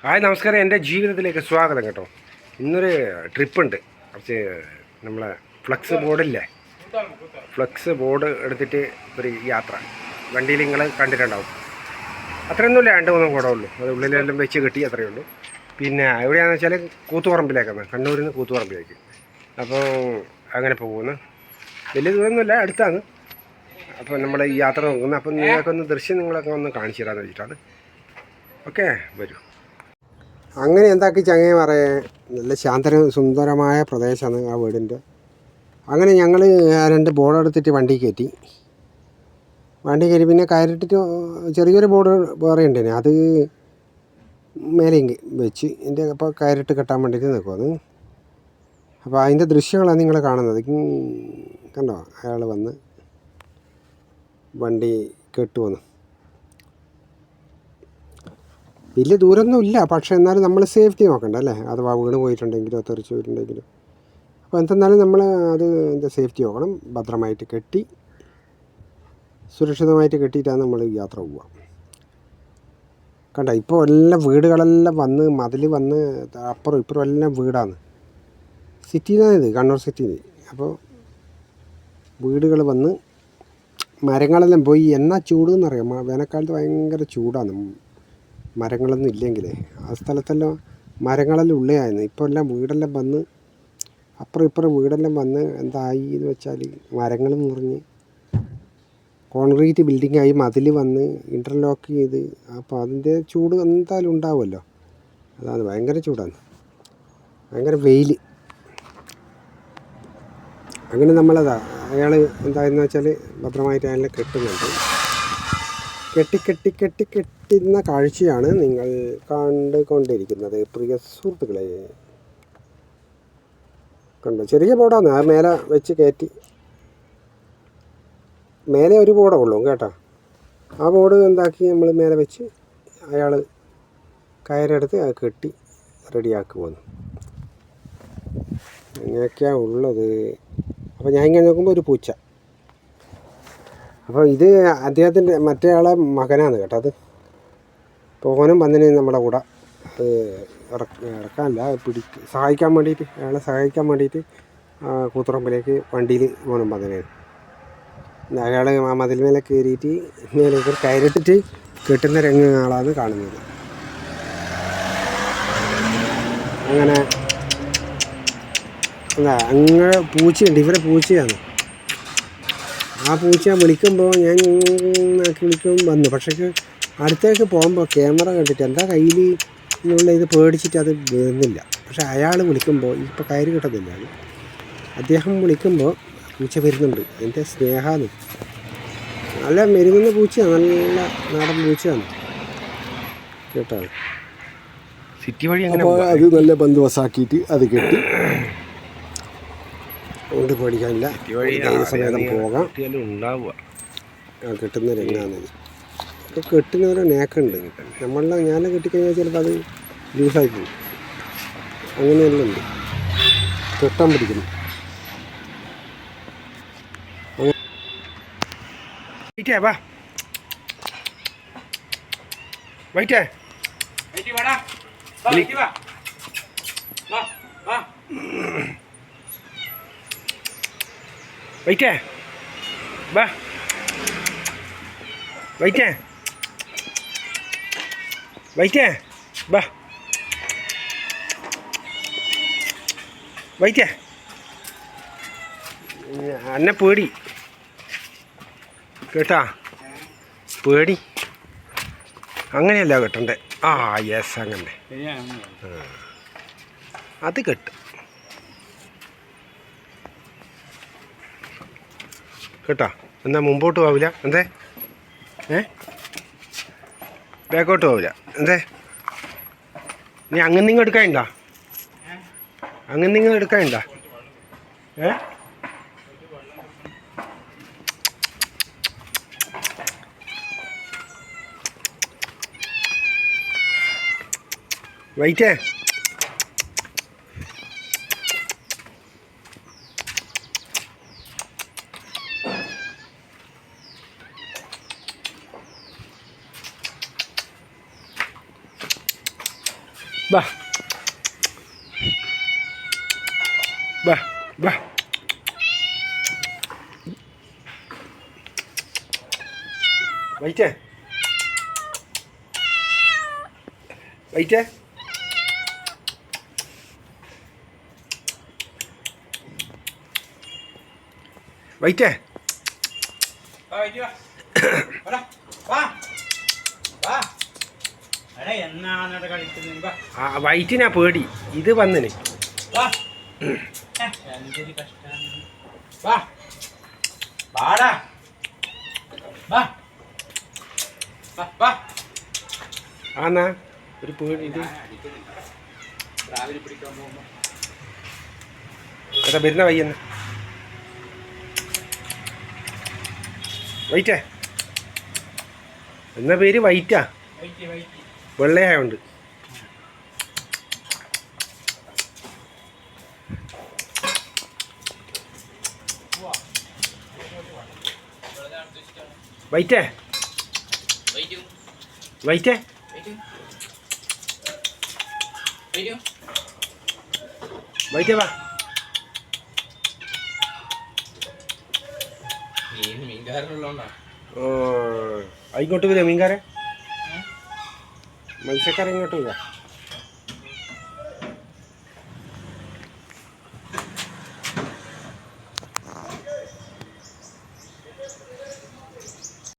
Hi നമസ്കാരം, എൻ്റെ ജീവിതത്തിലേക്ക് സ്വാഗതം കേട്ടോ. ഇന്നൊരു ട്രിപ്പുണ്ട്. കുറച്ച് നമ്മളെ ഫ്ലക്സ് ബോർഡില്ലേ, ഫ്ലക്സ് ബോർഡ് എടുത്തിട്ട് ഒരു യാത്ര. വണ്ടിയിൽ നിങ്ങൾ കണ്ടിട്ടുണ്ടാവും. അത്രയൊന്നുമില്ല, 2-3 കൂടെ ഉള്ളൂ. അത് ഉള്ളിലെല്ലാം വെച്ച് കെട്ടി അത്രയേ ഉള്ളൂ. പിന്നെ എവിടെയാണെന്ന് വെച്ചാൽ കൂത്തുപറമ്പിലേക്കാണ്, കണ്ണൂരിൽ നിന്ന് കൂത്തുപറമ്പിലേക്ക്. അപ്പോൾ അങ്ങനെ പോകുന്നു. വലിയ ദൂരമൊന്നുമില്ല, അടുത്താണ്. അപ്പോൾ നമ്മൾ ഈ യാത്ര നോക്കുന്നത്. അപ്പം നിങ്ങൾക്കൊന്ന് ദൃശ്യം നിങ്ങളൊക്കെ ഒന്ന് കാണിച്ചു തരാമെന്ന് വെച്ചിട്ടാണ്. ഓക്കെ, വരൂ. അങ്ങനെ എന്താക്കി ചങ്ങായിമാരെ, നല്ല സുന്ദരമായ പ്രദേശമാണ് ആ വീടിൻ്റെ. അങ്ങനെ ഞങ്ങൾ 2 ബോർഡ് എടുത്തിട്ട് വണ്ടി കയറ്റി. പിന്നെ കയറിട്ടിട്ട് ചെറിയൊരു ബോർഡ് വേറെ ഉണ്ടേനെ, അത് മേലെ വെച്ച് എൻ്റെ അപ്പോൾ കയറിട്ട് കെട്ടാൻ വേണ്ടിയിട്ട് നിൽക്കുമെന്ന്. അപ്പോൾ അതിൻ്റെ ദൃശ്യങ്ങളാണ് നിങ്ങൾ കാണുന്നത്. കണ്ടോ, അയാൾ വന്ന് വണ്ടി കെട്ടുവന്ന്. വലിയ ദൂരമൊന്നും ഇല്ല, പക്ഷേ എന്നാലും നമ്മൾ സേഫ്റ്റി നോക്കണ്ട അല്ലേ. അഥവാ വീണ് പോയിട്ടുണ്ടെങ്കിലോ തെറിച്ച് പോയിട്ടുണ്ടെങ്കിലോ. അപ്പോൾ എന്തെന്നാലും നമ്മൾ അതിൻ്റെ സേഫ്റ്റി നോക്കണം. ഭദ്രമായിട്ട് കെട്ടി സുരക്ഷിതമായിട്ട് കെട്ടിയിട്ടാണ് നമ്മൾ യാത്ര പോവുക. കണ്ട, ഇപ്പോൾ എല്ലാം വീടുകളെല്ലാം വന്ന് മതിൽ വന്ന് അപ്പുറം ഇപ്പുറം എല്ലാം വീടാണ്. സിറ്റിയിലാണ് ഇത്, കണ്ണൂർ സിറ്റിയിൽ. അപ്പോൾ വീടുകൾ വന്ന് മരങ്ങളെല്ലാം പോയി. എന്നാ ചൂടെന്നറിയാം, വേനൽക്കാലത്ത് ഭയങ്കര ചൂടാണ്. മരങ്ങളൊന്നും ഇല്ലെങ്കിലേ ആ സ്ഥലത്തെല്ലാം മരങ്ങളെല്ലാം ഉള്ളയായിരുന്നു. ഇപ്പോൾ എല്ലാം വീടെല്ലാം വന്ന് അപ്പുറം ഇപ്പുറം വീടെല്ലാം വന്ന് എന്തായി എന്ന് വെച്ചാൽ മരങ്ങൾ മുറിഞ്ഞ് കോൺക്രീറ്റ് ബിൽഡിങ്ങായി, മതിൽ വന്ന് ഇൻ്റർലോക്ക് ചെയ്ത്. അപ്പോൾ അതിൻ്റെ ചൂട് എന്തായാലും ഉണ്ടാവുമല്ലോ. അതാണ്, ഭയങ്കര ചൂടാണ്, ഭയങ്കര വെയിൽ. അങ്ങനെ നമ്മളതാ അയാൾ എന്തായെന്ന് വെച്ചാൽ ഭദ്രമായിട്ട് അയാളെ കെട്ടുന്നുണ്ട്. കെട്ടുന്ന കാഴ്ചയാണ് നിങ്ങൾ കണ്ടുകൊണ്ടിരിക്കുന്നത് പ്രിയ സുഹൃത്തുക്കളെ. കണ്ടോ, ചെറിയ ബോർഡാണ്. ആ മേലെ വെച്ച് കയറ്റി. മേലെ ഒരു ബോർഡേ ഉള്ളൂ കേട്ടോ. ആ ബോർഡ് എന്താക്കി നമ്മൾ മേലെ വെച്ച് അയാൾ കയറെടുത്ത് അത് കെട്ടി റെഡിയാക്കി പോന്നു. അങ്ങനെയൊക്കെയാണ് ഉള്ളത്. അപ്പോൾ ഞാൻ ഇങ്ങനെ നോക്കുമ്പോൾ ഒരു പൂച്ച. അപ്പോൾ ഇത് അദ്ദേഹത്തിൻ്റെ മറ്റേ ആളെ മകനാണ് കേട്ടോ. അത് ഓനും വന്നിന് നമ്മുടെ കൂടെ ഇറക്കാനല്ല, സഹായിക്കാൻ വേണ്ടിയിട്ട്, അയാളെ സഹായിക്കാൻ വേണ്ടിയിട്ട് കൂത്തുറമ്പിലേക്ക് വണ്ടിയിൽ ഓനും വന്നതിനാണ്. അയാൾ ആ മതിൽ മേലെ കയറിയിട്ട് മേലേക്ക് കയറിട്ടിട്ട് കെട്ടുന്ന രംഗങ്ങളാണ് കാണുന്നത്. അങ്ങനെ പൂച്ചയുണ്ട്, ഇവരെ പൂച്ചയാണ്. ആ പൂച്ച വിളിക്കുമ്പോൾ ഞാൻ വന്നു. പക്ഷേ അടുത്തേക്ക് പോകുമ്പോൾ ക്യാമറ കണ്ടിട്ട് എന്താ കയ്യിൽ എന്നുള്ള ഇത് പേടിച്ചിട്ട് അത് വരുന്നില്ല. പക്ഷേ അയാൾ വിളിക്കുമ്പോൾ ഇപ്പോൾ കയറി കിട്ടുന്നില്ല. അദ്ദേഹം വിളിക്കുമ്പോൾ പൂച്ച വരുന്നുണ്ട്. എൻ്റെ സ്നേഹമാണ്. നല്ല മെരുങ്ങുന്ന പൂച്ചയാണ്, നല്ല നാടൻ പൂച്ചയാണ് കേട്ടോ. സിറ്റി വഴി അങ്ങനെ അത് നല്ല ബന്ധുവസാക്കിയിട്ട് അത് കെട്ടി കൊണ്ട് പേടിക്കാനില്ല, സമേതം പോകാം. കെട്ടുന്ന രംഗാണിത്. ഇപ്പോൾ കെട്ടുന്നവരെ നേക്കുണ്ട്. നമ്മളെ ഞാൻ കെട്ടിക്കഴിഞ്ഞാൽ ചിലപ്പോൾ അത് ലൂസായി പോകും. അങ്ങനെയെല്ലാം ഉണ്ട്, തൊട്ടാൻ പിടിക്കുന്നു. വൈറ്റേ ബാ, വൈറ്റേ വൈറ്റേ ബാ, വൈറ്റേ. എന്നെ പേടി കേട്ടാ, പേടി. അങ്ങനെയല്ല കെട്ടണ്ടേ. ആ യെസ്, അങ്ങനെ അത് കെട്ട് കേട്ടോ. എന്നാൽ മുമ്പോട്ട് പോവില്ല, എന്തേ? ബാക്കോട്ട് പോവില്ല, എന്തേ? നീ അങ്ങനെ നിങ്ങൾ എടുക്കാനുണ്ടോ? അങ്ങനെ നിങ്ങൾ എടുക്കാനുണ്ടോ? വൈറ്റേ ബാ ബാ ബാ വൈറ്റേ വൈറ്റേ വൈറ്റേ വൈറ്റിനാ പേടി ഇത് വന്നിന് ആന്നാ ഒരു പേടി ഇത് എടാ വരുന്ന വയ്യെന്ന് വൈറ്റേ എന്നാ പേര് വൈറ്റാ വെള്ളയായോണ്ട് വൈറ്റേ വൈറ്റേ വൈറ്റേ വാ ഇങ്ങോട്ട് വരാം മീൻകാരെ മത്സ്യക്കാരെ ഇങ്ങോട്ട് വരാം